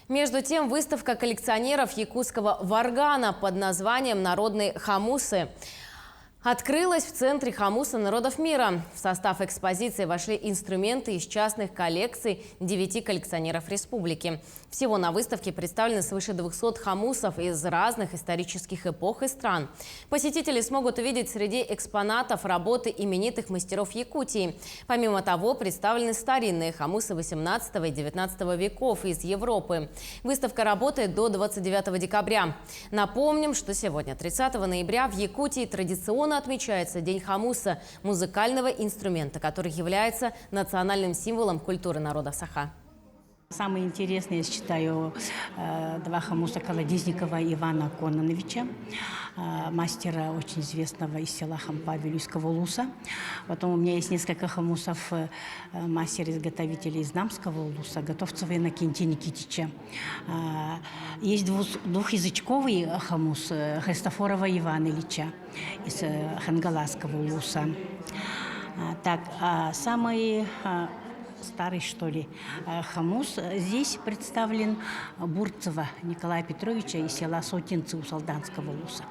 Между тем, выставка коллекционеров якутского варгана под названием «Народные хомусы» открылась в Центре хомуса народов мира. В состав экспозиции вошли инструменты из частных коллекций 9 коллекционеров республики. Всего на выставке представлены свыше 200 хомусов из разных исторических эпох и стран. Посетители смогут увидеть среди экспонатов работы именитых мастеров Якутии. Помимо того, представлены старинные хомусы 18 и 19 веков из Европы. Выставка работает до 29 декабря. Напомним, что сегодня, 30 ноября, в Якутии традиционно отмечается День хомуса, музыкального инструмента, который является национальным символом культуры народа Саха. Самое интересное, я считаю, два хомуса Колодезникова Ивана Кононовича, мастера очень известного из села Хампа Вилюйского Улуса. Потом у меня есть несколько хомусов мастера-изготовителя из Намского Улуса, Готовцева Иннокентия Никитича. Есть двухязычковый хомус Христофорова Ивана Ильича из Хангаласского Улуса. Так, самый старый, что ли, хомус здесь представлен Бурцева Николая Петровича из села Сотинцы у Салданского Улуса.